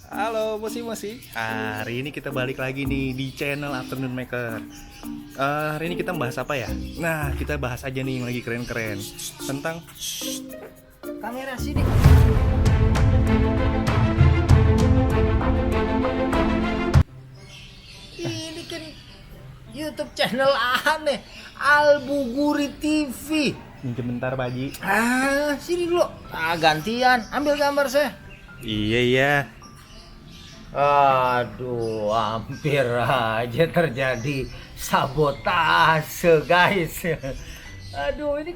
Halo, Mosi. Hari ini kita balik lagi nih di channel Afternoon Maker. Hari ini kita bahas apa ya? Nah, kita bahas aja nih yang lagi keren-keren tentang Kamera sini. Ini kan YouTube channel aneh, Albuguri TV. minjem bentar, Pak Haji. Sini dulu. Gantian, ambil gambar saya. Iya. Aduh, hampir aja terjadi sabotase, guys. Aduh, ini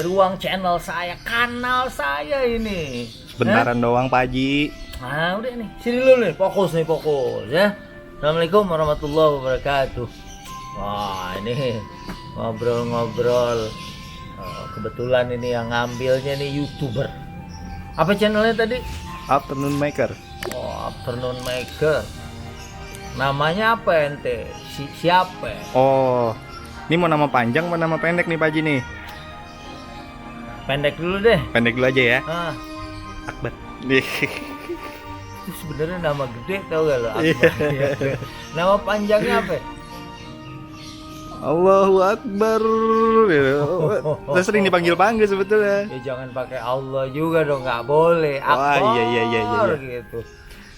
ruang channel saya, kanal saya ini. Bentaran doang, Pak Haji. Udah nih, sini dulu nih, fokus ya. Assalamualaikum warahmatullahi wabarakatuh. Wah, ini ngobrol-ngobrol. Kebetulan ini yang ngambilnya nih YouTuber. Apa channelnya tadi? Afternoon Maker. Oh, Afternoon Maker. Namanya apa ente? Siapa? Oh, ini mau nama panjang mau nama pendek nih, Pak Haji nih? Pendek dulu deh. Pendek dulu aja ya. Akbar. Nih. Itu sebenarnya nama gede, tau gak lo? Akbar. Nama panjangnya apa? Allahu Akbar. Saya sering dipanggil-panggil sebetulnya. Ya jangan pakai Allah juga dong, nggak boleh. Akbar. Akbar, Iya. gitu.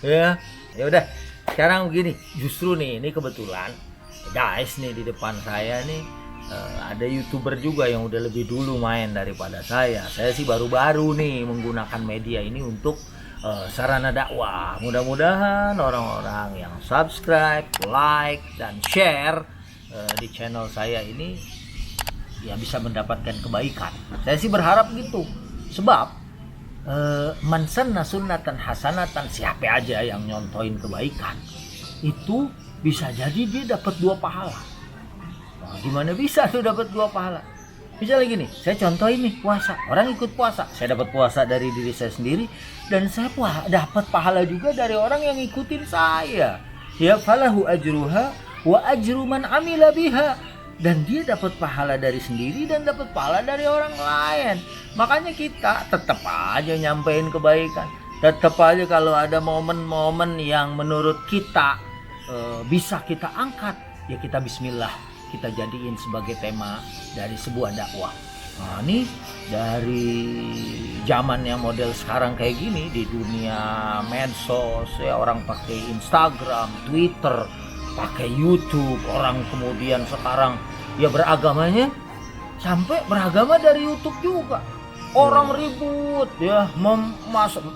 Ya udah. Sekarang begini, justru nih, ini kebetulan guys nih di depan saya nih ada YouTuber juga yang udah lebih dulu main daripada saya. Saya sih baru-baru nih menggunakan media ini untuk sarana dakwah. Mudah-mudahan orang-orang yang subscribe, like, dan share di channel saya ini ya bisa mendapatkan kebaikan. Saya sih berharap gitu. Sebab man sanna sunnatan hasanatan, siapa aja yang nyontoin kebaikan itu bisa jadi dia dapat 2 pahala. Nah, gimana bisa tuh dapat 2 pahala? Misalnya gini, saya contohin nih puasa. Orang ikut puasa, saya dapat puasa dari diri saya sendiri dan saya dapat pahala juga dari orang yang ikutin saya. Ya falahu ajruha wa ajru man amila biha, dan dia dapat pahala dari sendiri dan dapat pahala dari orang lain. Makanya kita tetap aja nyampein kebaikan, tetap aja kalau ada momen-momen yang menurut kita bisa kita angkat, ya kita bismillah, kita jadiin sebagai tema dari sebuah dakwah. Nah, ini dari zaman yang model sekarang kayak gini, di dunia medsos ya, orang pakai Instagram, Twitter, pakai YouTube, orang kemudian sekarang ya beragamanya sampai beragama dari YouTube juga. Orang ribut ya,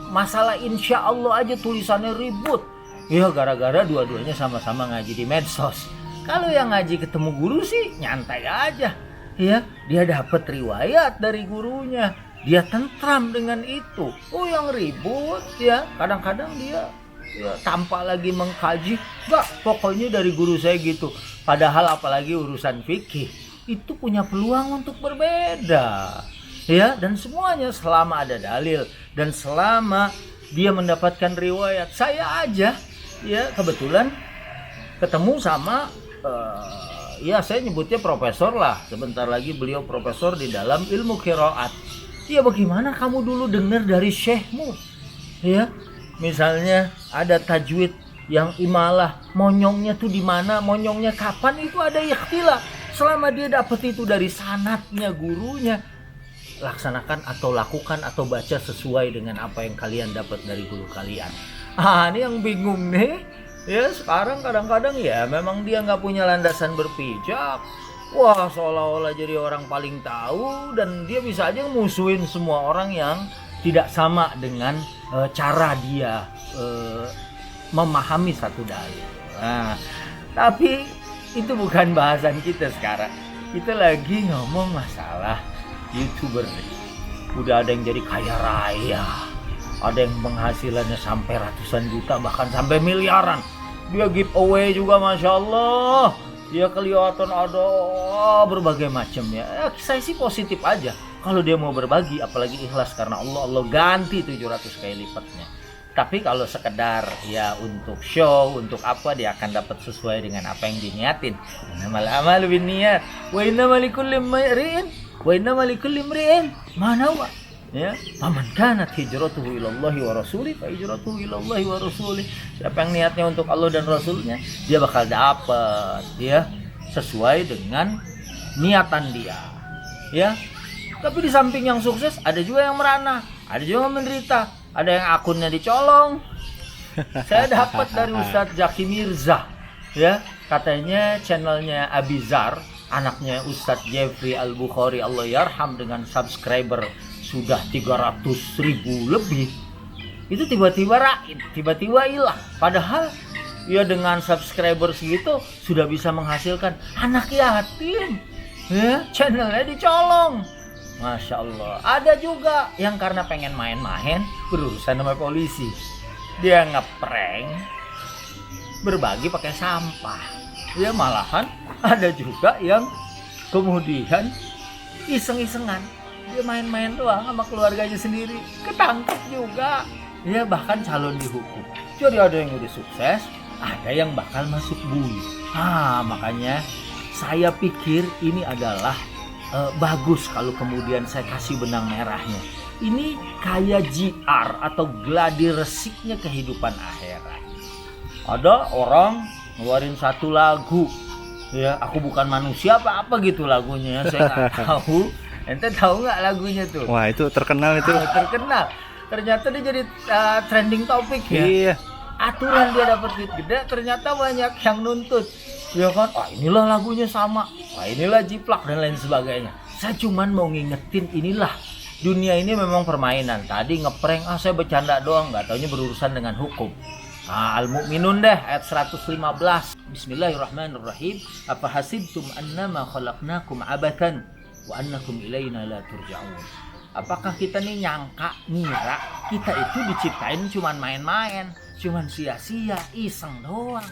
masalah insya Allah aja tulisannya ribut. Ya gara-gara dua-duanya sama-sama ngaji di medsos. Kalau yang ngaji ketemu guru sih nyantai aja. Ya, dia dapat riwayat dari gurunya. Dia tentram dengan itu. Oh, yang ribut ya, kadang-kadang dia ya, tanpa lagi mengkaji, pokoknya dari guru saya gitu. Padahal apalagi urusan fikih itu punya peluang untuk berbeda ya, dan semuanya selama ada dalil dan selama dia mendapatkan riwayat. Saya aja ya kebetulan ketemu sama ya saya nyebutnya profesor lah, sebentar lagi beliau profesor di dalam ilmu qiraat. Ya bagaimana kamu dulu dengar dari syekhmu ya, misalnya ada tajwid yang imalah, monyongnya tuh di mana, monyongnya kapan, itu ada ikhtilaf. Selama dia dapat itu dari sanadnya gurunya, laksanakan atau lakukan atau baca sesuai dengan apa yang kalian dapat dari guru kalian. Ini yang bingung nih ya, sekarang kadang-kadang ya memang dia nggak punya landasan berpijak. Wah, seolah-olah jadi orang paling tahu, dan dia bisa aja musuhin semua orang yang tidak sama dengan cara dia memahami satu dalil. Nah, tapi itu bukan bahasan kita sekarang. Kita lagi ngomong masalah YouTuber. Udah ada yang jadi kaya raya, ada yang penghasilannya sampai ratusan juta, bahkan sampai miliaran. Dia giveaway juga, masya Allah. Dia kelihatan ada berbagai macam ya. Saya sih positif aja. Kalau dia mau berbagi, apalagi ikhlas karena Allah, Allah ganti 700 kali lipatnya. Tapi kalau sekedar ya untuk show, untuk apa, dia akan dapat sesuai dengan apa yang diniatin. Innamal a'malu binniyat wa innamal likulli imri'in ma nawa. Ya, faman kanat hijratuhu ilallahi wa rasulih fa hijratuhu ilallahi wa rasulih. Siapa yang niatnya untuk Allah dan Rasulnya, dia bakal dapat ya sesuai dengan niatan dia. Ya. Tapi di samping yang sukses ada juga yang merana, ada juga yang menderita, ada yang akunnya dicolong. Saya dapat dari Ustadz Zaki Mirza, ya, katanya channelnya Abizar, anaknya Ustadz Jeffrey Al-Bukhari Allah yarham dengan subscriber sudah 300.000 lebih. Itu tiba-tiba hilang. Padahal ya dengan subscriber segitu sudah bisa menghasilkan anak yatim. Ya, channelnya dicolong. Masya Allah. Ada juga yang karena pengen main-main berurusan sama polisi. Dia ngeprank berbagi pakai sampah. Ya malahan ada juga yang kemudian iseng-isengan. Dia main-main doang sama keluarganya sendiri, ketangkep juga. Ya bahkan calon dihukum. Jadi ada yang udah sukses, ada yang bakal masuk bui. Makanya saya pikir ini adalah bagus kalau kemudian saya kasih benang merahnya. Ini kayak JR atau gladi resiknya kehidupan akhirat. Ada orang ngeluarin satu lagu, ya aku bukan manusia apa gitu lagunya, saya nggak tahu. Ente tahu nggak lagunya tuh? Wah itu terkenal itu. Terkenal. Ternyata dia jadi trending topik ya. Iya. Aturan dia dapat duit gede, ternyata banyak yang nuntut. Ya kan? Inilah lagunya sama. Inilah jiplak dan lain sebagainya. Saya cuman mau ngingetin inilah dunia ini memang permainan. Tadi ngeprank, saya bercanda doang, nggak taunya berurusan dengan hukum. Al-Mu'minun deh ayat 115. Bismillahirrahmanirrahim. Apa hasibtum annama khalaqnakum abatan wa annakum ilaina la turja'un. Apakah kita nih ngira kita itu diciptain cuman main-main, cuman sia-sia, iseng doang?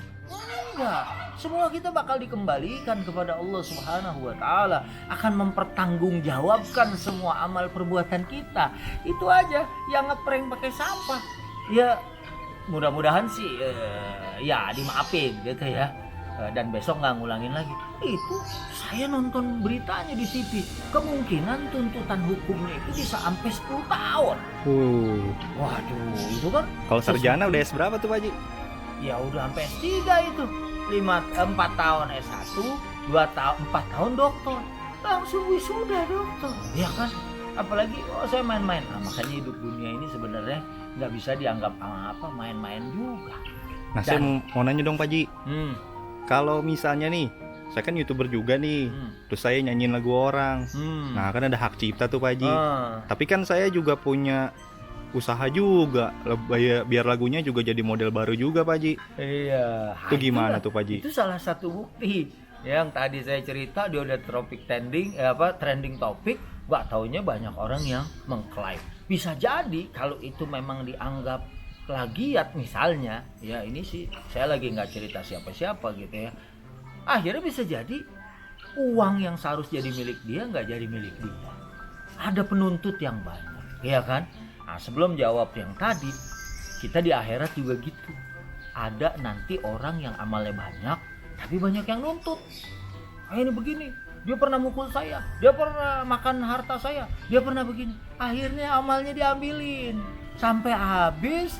Enggak. Semua kita bakal dikembalikan kepada Allah Subhanahu wa taala, akan mempertanggungjawabkan semua amal perbuatan kita. Itu aja yang ngeprank pakai sampah. Ya mudah-mudahan sih ya dimaafin gitu ya. Dan besok nggak ngulangin lagi. Itu saya nonton beritanya di TV, kemungkinan tuntutan hukumnya itu bisa sampai 10 tahun. Waduh, itu kan Kalau sarjana udah S berapa tuh Pak Haji? ya udah sampai S3 itu. 4 tahun S1, 4 tahun doktor. Langsung wisuda doktor. Ya kan? Apalagi saya main-main. Makanya hidup dunia ini sebenarnya nggak bisa dianggap apa main-main juga. Nah saya mau nanya dong Pak Haji. Kalau misalnya nih, saya kan YouTuber juga nih, terus saya nyanyiin lagu orang. Nah kan ada hak cipta tuh Pak Haji. Tapi kan saya juga punya usaha juga, biar lagunya juga jadi model baru juga Pak Haji. Iya. Itu gimana tuh Pak Haji? Itu salah satu bukti. Yang tadi saya cerita dia udah trending topik, gak taunya banyak orang yang mengklaim. Bisa jadi kalau itu memang dianggap plagiat misalnya, ya ini sih saya lagi nggak cerita siapa-siapa gitu ya. Akhirnya bisa jadi uang yang seharusnya jadi milik dia nggak jadi milik dia. Ada penuntut yang banyak, ya kan? Nah sebelum jawab yang tadi, kita di akhirat juga gitu. Ada nanti orang yang amalnya banyak, tapi banyak yang nuntut. Ini begini, dia pernah mukul saya, dia pernah makan harta saya, dia pernah begini. Akhirnya amalnya diambilin sampai habis.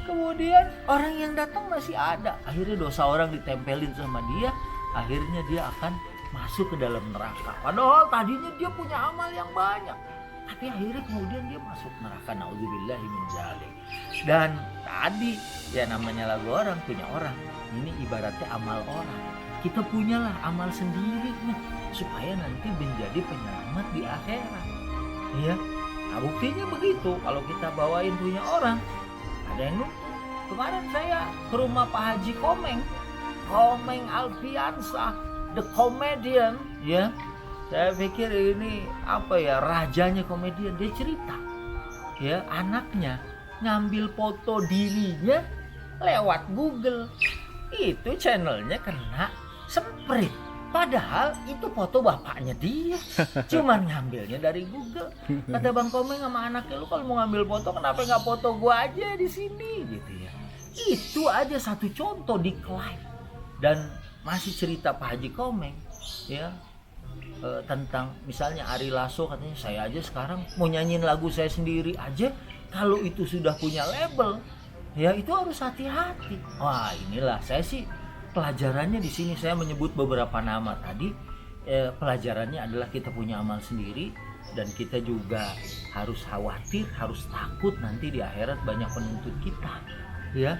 Kemudian orang yang datang masih ada. Akhirnya dosa orang ditempelin sama dia. Akhirnya dia akan masuk ke dalam neraka. Padahal tadinya dia punya amal yang banyak. Tapi akhirnya kemudian dia masuk neraka. Na'udzubillahi min dzalik. Dan tadi ya namanya lagu orang punya orang. Ini ibaratnya amal orang. Kita punyalah amal sendiri nih. Supaya nanti menjadi penyelamat di akhirat. Iya. Nah buktinya begitu. Kalau kita bawain punya orang, ada yang nuntut. Kemarin saya ke rumah Pak Haji Komeng Alfiansa, the comedian, ya. Saya pikir ini rajanya komedian. Dia cerita, ya anaknya ngambil foto dirinya lewat Google. Itu channelnya kena semprit. Padahal itu foto bapaknya dia, cuman ngambilnya dari Google. Kata Bang Komeng sama anaknya, lu kalau mau ngambil foto kenapa nggak foto gua aja di sini gitu ya. Itu aja satu contoh diklaim. Dan masih cerita Pak Haji Komeng, ya tentang misalnya Ari Lasso, katanya saya aja sekarang mau nyanyiin lagu saya sendiri aja, kalau itu sudah punya label ya itu harus hati-hati. Wah, inilah saya sih pelajarannya di sini, saya menyebut beberapa nama tadi. Pelajarannya adalah kita punya amal sendiri, dan kita juga harus khawatir, harus takut nanti di akhirat banyak penuntut kita, ya,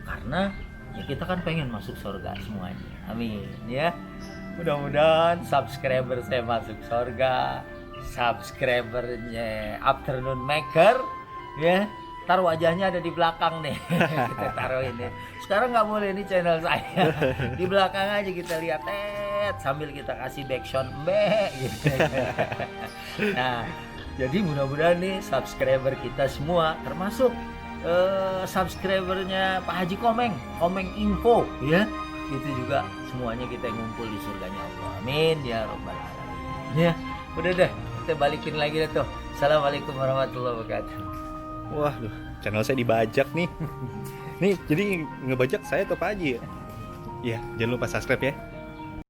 karena ya kita kan pengen masuk surga semuanya. Amin ya. Mudah-mudahan subscriber saya masuk surga, subscribernya Afternoon Maker ya. Ntar wajahnya ada di belakang nih. Kita taruh ini. Sekarang nggak boleh ini channel saya. Di belakang aja kita lihat sambil kita kasih backsound gitu. Nah, jadi mudah-mudahan nih subscriber kita semua, termasuk subscribernya Pak Haji Komeng Info ya, itu juga semuanya kita ngumpul di surganya Allah. Amin ya rabbal alamin. Ya, udah deh, kita balikin lagi deh tuh. Assalamualaikum warahmatullahi wabarakatuh. Wah, channel saya dibajak nih. Nih, jadi ngebajak saya atau Pak Haji ya? Iya, jangan lupa subscribe ya.